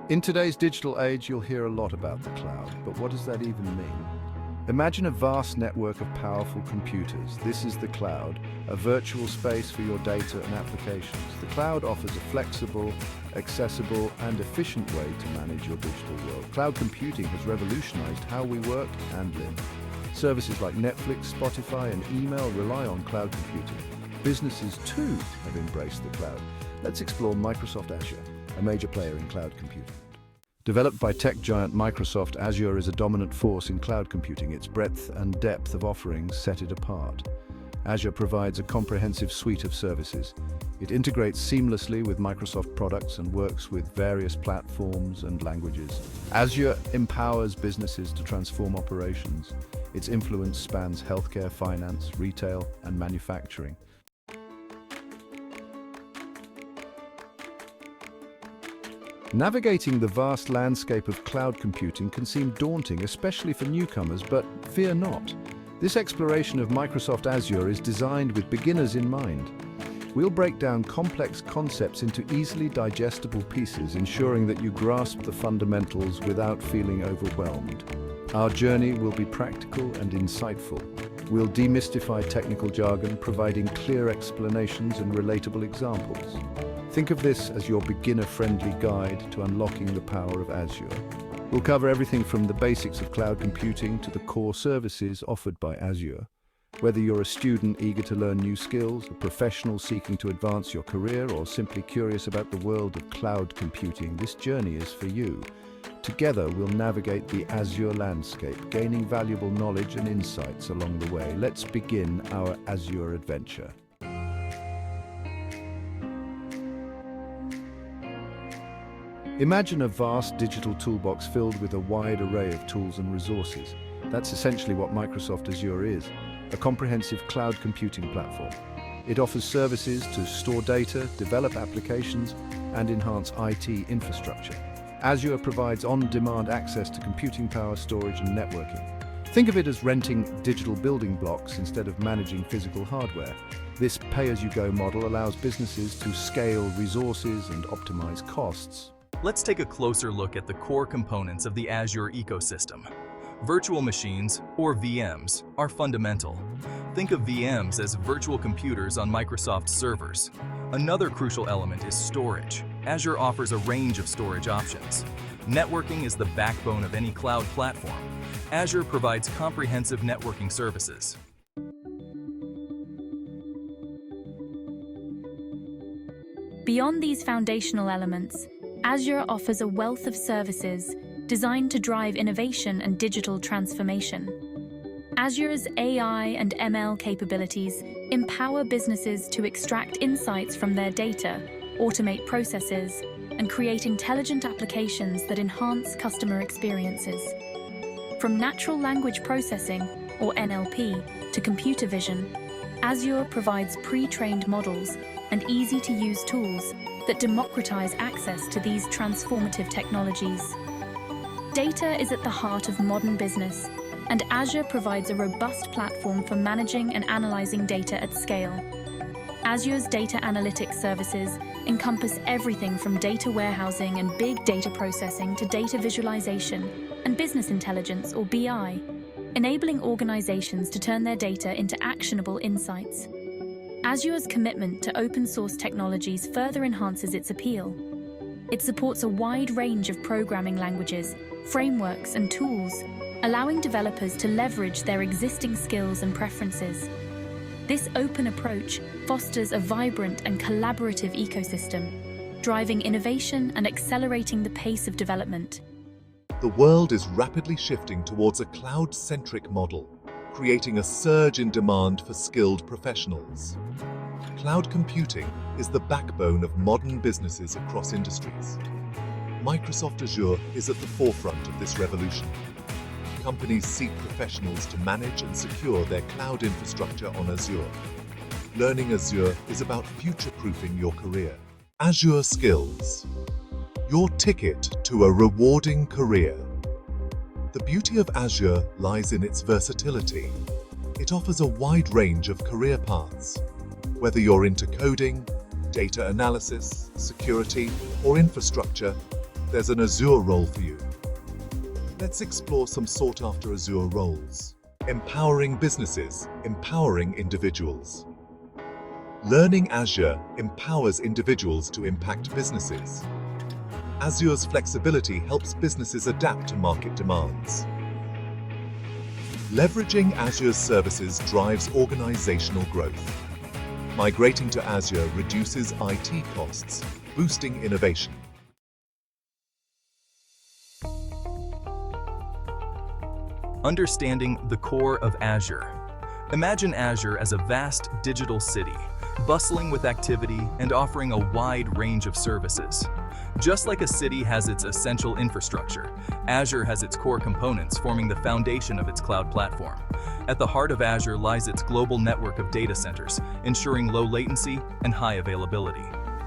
In today's digital age, you'll hear a lot about the cloud, but what does that even mean? Imagine a vast network of powerful computers. This is the cloud, a virtual space for your data and applications. The cloud offers a flexible, accessible, and efficient way to manage your digital world. Cloud computing has revolutionized how we work and live. Services like Netflix, Spotify, and email rely on cloud computing. Businesses, too, have embraced the cloud. Let's explore Microsoft Azure, a major player in cloud computing. Developed by tech giant Microsoft, Azure is a dominant force in cloud computing. Its breadth and depth of offerings set it apart. Azure provides a comprehensive suite of services. It integrates seamlessly with Microsoft products and works with various platforms and languages. Azure empowers businesses to transform operations. Its influence spans healthcare, finance, retail, and manufacturing. Navigating the vast landscape of cloud computing can seem daunting, especially for newcomers, but fear not. This exploration of Microsoft Azure is designed with beginners in mind. We'll break down complex concepts into easily digestible pieces, ensuring that you grasp the fundamentals without feeling overwhelmed. Our journey will be practical and insightful. We'll demystify technical jargon, providing clear explanations and relatable examples. Think of this as your beginner-friendly guide to unlocking the power of Azure. We'll cover everything from the basics of cloud computing to the core services offered by Azure. Whether you're a student eager to learn new skills, a professional seeking to advance your career, or simply curious about the world of cloud computing, this journey is for you. Together, we'll navigate the Azure landscape, gaining valuable knowledge and insights along the way. Let's begin our Azure adventure. Imagine a vast digital toolbox filled with a wide array of tools and resources. That's essentially what Microsoft Azure is, a comprehensive cloud computing platform. It offers services to store data, develop applications, and enhance IT infrastructure. Azure provides on-demand access to computing power, storage, and networking. Think of it as renting digital building blocks instead of managing physical hardware. This pay-as-you-go model allows businesses to scale resources and optimize costs. Let's take a closer look at the core components of the Azure ecosystem. Virtual machines, or VMs, are fundamental. Think of VMs as virtual computers on Microsoft servers. Another crucial element is storage. Azure offers a range of storage options. Networking is the backbone of any cloud platform. Azure provides comprehensive networking services. Beyond these foundational elements, Azure offers a wealth of services designed to drive innovation and digital transformation. Azure's AI and ML capabilities empower businesses to extract insights from their data, automate processes, and create intelligent applications that enhance customer experiences. From natural language processing, or NLP, to computer vision, Azure provides pre-trained models and easy-to-use tools that democratize access to these transformative technologies. Data is at the heart of modern business, and Azure provides a robust platform for managing and analyzing data at scale. Azure's data analytics services encompass everything from data warehousing and big data processing to data visualization and business intelligence, or BI, enabling organizations to turn their data into actionable insights. Azure's commitment to open-source technologies further enhances its appeal. It supports a wide range of programming languages, frameworks, and tools, allowing developers to leverage their existing skills and preferences. This open approach fosters a vibrant and collaborative ecosystem, driving innovation and accelerating the pace of development. The world is rapidly shifting towards a cloud-centric model, creating a surge in demand for skilled professionals. Cloud computing is the backbone of modern businesses across industries. Microsoft Azure is at the forefront of this revolution. Companies seek professionals to manage and secure their cloud infrastructure on Azure. Learning Azure is about future-proofing your career. Azure Skills, your ticket to a rewarding career. The beauty of Azure lies in its versatility. It offers a wide range of career paths. Whether you're into coding, data analysis, security, or infrastructure, there's an Azure role for you. Let's explore some sought-after Azure roles. Empowering businesses, empowering individuals. Learning Azure empowers individuals to impact businesses. Azure's flexibility helps businesses adapt to market demands. Leveraging Azure's services drives organizational growth. Migrating to Azure reduces IT costs, boosting innovation. Understanding the core of Azure. Imagine Azure as a vast digital city, bustling with activity and offering a wide range of services. Just like a city has its essential infrastructure, Azure has its core components forming the foundation of its cloud platform. At the heart of Azure lies its global network of data centers, ensuring low latency and high availability.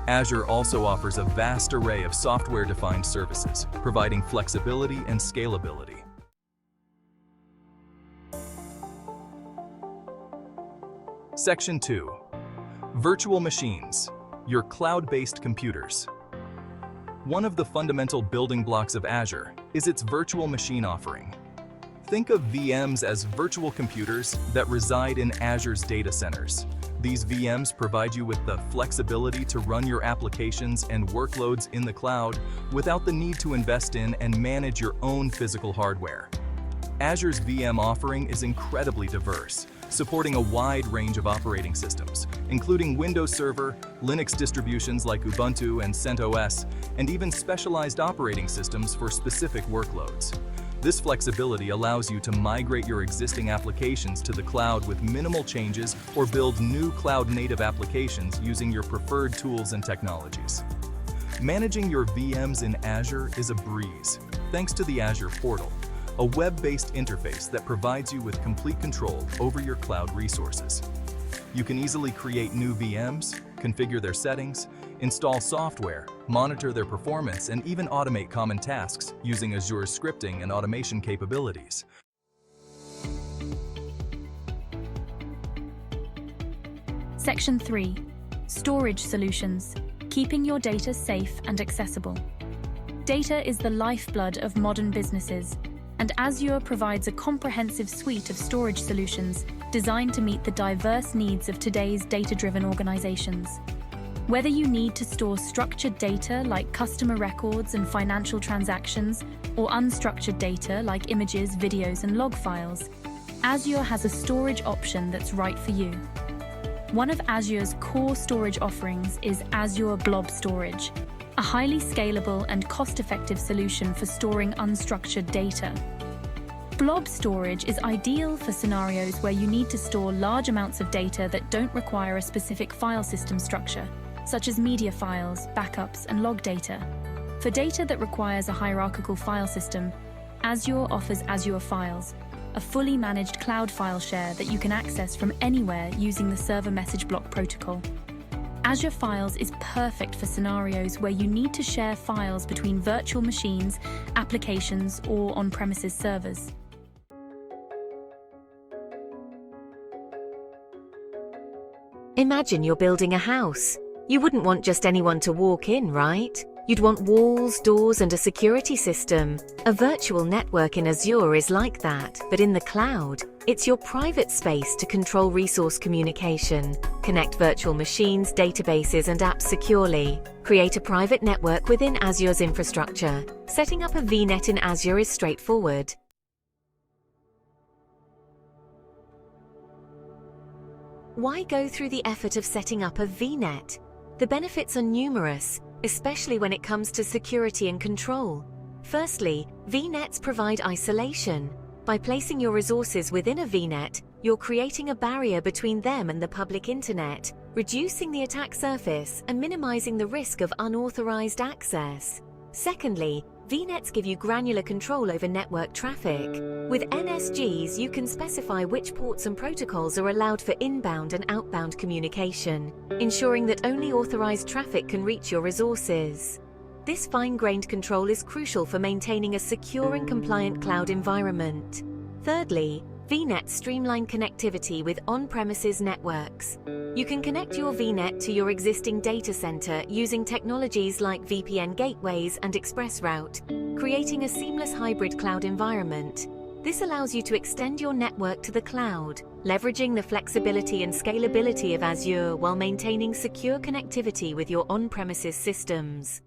Azure also offers a vast array of software-defined services, providing flexibility and scalability. Section 2. Virtual machines, your cloud-based computers. One of the fundamental building blocks of Azure is its virtual machine offering. Think of VMs as virtual computers that reside in Azure's data centers. These VMs provide you with the flexibility to run your applications and workloads in the cloud without the need to invest in and manage your own physical hardware. Azure's VM offering is incredibly diverse, supporting a wide range of operating systems, including Windows Server, Linux distributions like Ubuntu and CentOS, and even specialized operating systems for specific workloads. This flexibility allows you to migrate your existing applications to the cloud with minimal changes or build new cloud-native applications using your preferred tools and technologies. Managing your VMs in Azure is a breeze, thanks to the Azure Portal, a web-based interface that provides you with complete control over your cloud resources. You can easily create new VMs, configure their settings, install software, monitor their performance, and even automate common tasks using Azure's scripting and automation capabilities. Section 3. Storage solutions, keeping your data safe and accessible. Data is the lifeblood of modern businesses, and Azure provides a comprehensive suite of storage solutions designed to meet the diverse needs of today's data-driven organizations. Whether you need to store structured data like customer records and financial transactions, or unstructured data like images, videos, and log files, Azure has a storage option that's right for you. One of Azure's core storage offerings is Azure Blob Storage, a highly scalable and cost-effective solution for storing unstructured data. Blob storage is ideal for scenarios where you need to store large amounts of data that don't require a specific file system structure, such as media files, backups, and log data. For data that requires a hierarchical file system, Azure offers Azure Files, a fully managed cloud file share that you can access from anywhere using the server message block protocol. Azure Files is perfect for scenarios where you need to share files between virtual machines, applications, or on-premises servers. Imagine you're building a house. You wouldn't want just anyone to walk in, right? You'd want walls, doors, and a security system. A virtual network in Azure is like that, but in the cloud. It's your private space to control resource communication, connect virtual machines, databases, and apps securely. Create a private network within Azure's infrastructure. Setting up a VNet in Azure is straightforward. Why go through the effort of setting up a VNet? The benefits are numerous, especially when it comes to security and control. Firstly, VNets provide isolation. By placing your resources within a VNet, you're creating a barrier between them and the public internet, reducing the attack surface and minimizing the risk of unauthorized access. Secondly, VNets give you granular control over network traffic. With NSGs, you can specify which ports and protocols are allowed for inbound and outbound communication, ensuring that only authorized traffic can reach your resources. This fine-grained control is crucial for maintaining a secure and compliant cloud environment. Thirdly, VNets streamline connectivity with on-premises networks. You can connect your VNet to your existing data center using technologies like VPN gateways and ExpressRoute, creating a seamless hybrid cloud environment. This allows you to extend your network to the cloud, leveraging the flexibility and scalability of Azure while maintaining secure connectivity with your on-premises systems.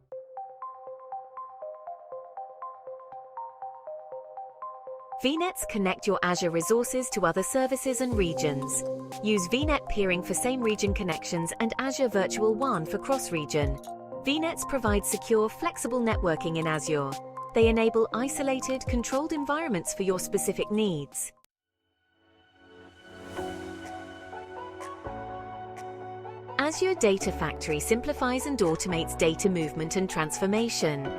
VNets connect your Azure resources to other services and regions. Use VNet peering for same-region connections and Azure Virtual WAN for cross-region. VNets provide secure, flexible networking in Azure. They enable isolated, controlled environments for your specific needs. Azure Data Factory simplifies and automates data movement and transformation.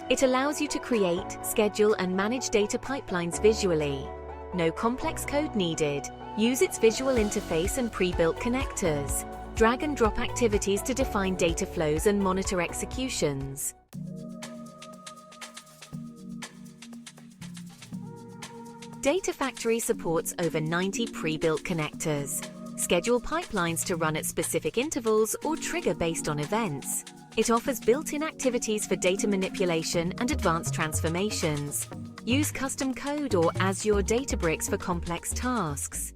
It allows you to create, schedule, and manage data pipelines visually. No complex code needed. Use its visual interface and pre-built connectors. Drag and drop activities to define data flows and monitor executions. Data Factory supports over 90 pre-built connectors. Schedule pipelines to run at specific intervals or trigger based on events. It offers built-in activities for data manipulation and advanced transformations. Use custom code or Azure Databricks for complex tasks.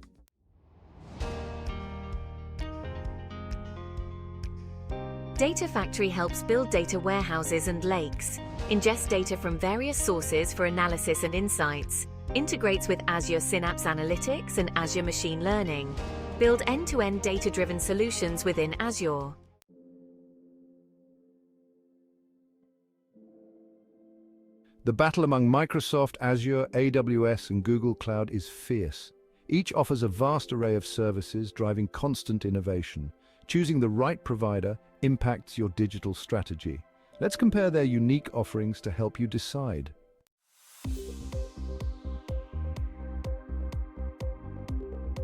Data Factory helps build data warehouses and lakes, ingest data from various sources for analysis and insights, integrates with Azure Synapse Analytics and Azure Machine Learning, build end-to-end data-driven solutions within Azure. The battle among Microsoft, Azure, AWS, and Google Cloud is fierce. Each offers a vast array of services, driving constant innovation. Choosing the right provider impacts your digital strategy. Let's compare their unique offerings to help you decide.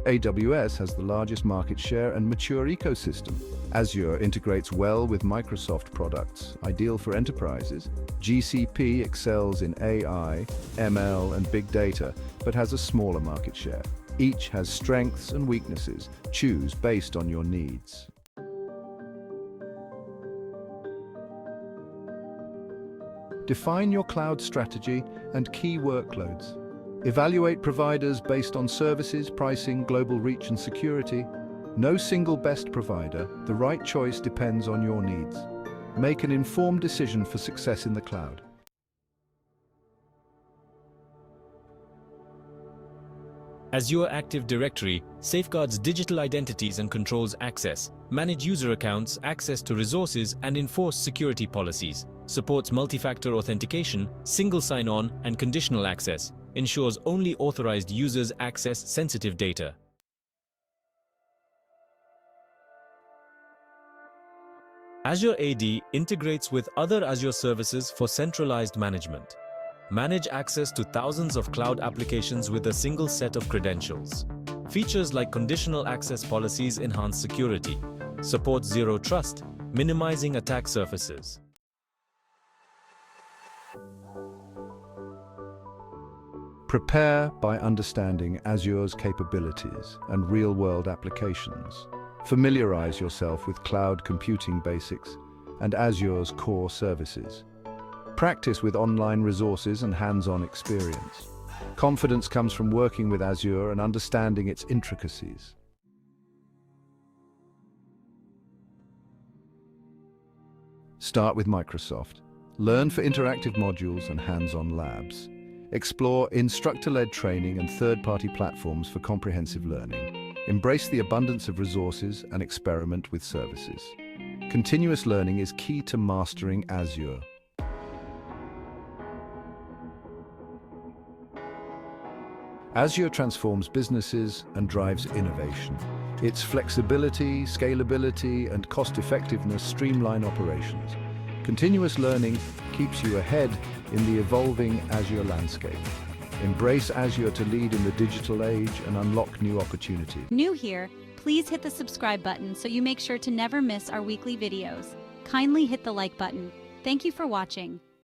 AWS has the largest market share and mature ecosystem. Azure integrates well with Microsoft products, ideal for enterprises. GCP excels in AI, ML, and big data, but has a smaller market share. Each has strengths and weaknesses. Choose based on your needs. Define your cloud strategy and key workloads. Evaluate providers based on services, pricing, global reach, and security. No single best provider. The right choice depends on your needs. Make an informed decision for success in the cloud. Azure Active Directory safeguards digital identities and controls access, manage user accounts, access to resources, and enforce security policies. Supports multi-factor authentication, single sign-on, and conditional access. Ensures only authorized users access sensitive data. Azure AD integrates with other Azure services for centralized management. Manage access to thousands of cloud applications with a single set of credentials. Features like conditional access policies enhance security. Supports zero trust, minimizing attack surfaces. Prepare by understanding Azure's capabilities and real-world applications. Familiarize yourself with cloud computing basics and Azure's core services. Practice with online resources and hands-on experience. Confidence comes from working with Azure and understanding its intricacies. Start with Microsoft. Learn for interactive modules and hands-on labs. Explore instructor-led training and third-party platforms for comprehensive learning. Embrace the abundance of resources and experiment with services. Continuous learning is key to mastering Azure. Azure transforms businesses and drives innovation. Its flexibility, scalability, and cost-effectiveness streamline operations. Continuous learning keeps you ahead in the evolving Azure landscape. Embrace Azure to lead in the digital age and unlock new opportunities. New here, please hit the subscribe button so you make sure to never miss our weekly videos. Kindly hit the like button. Thank you for watching.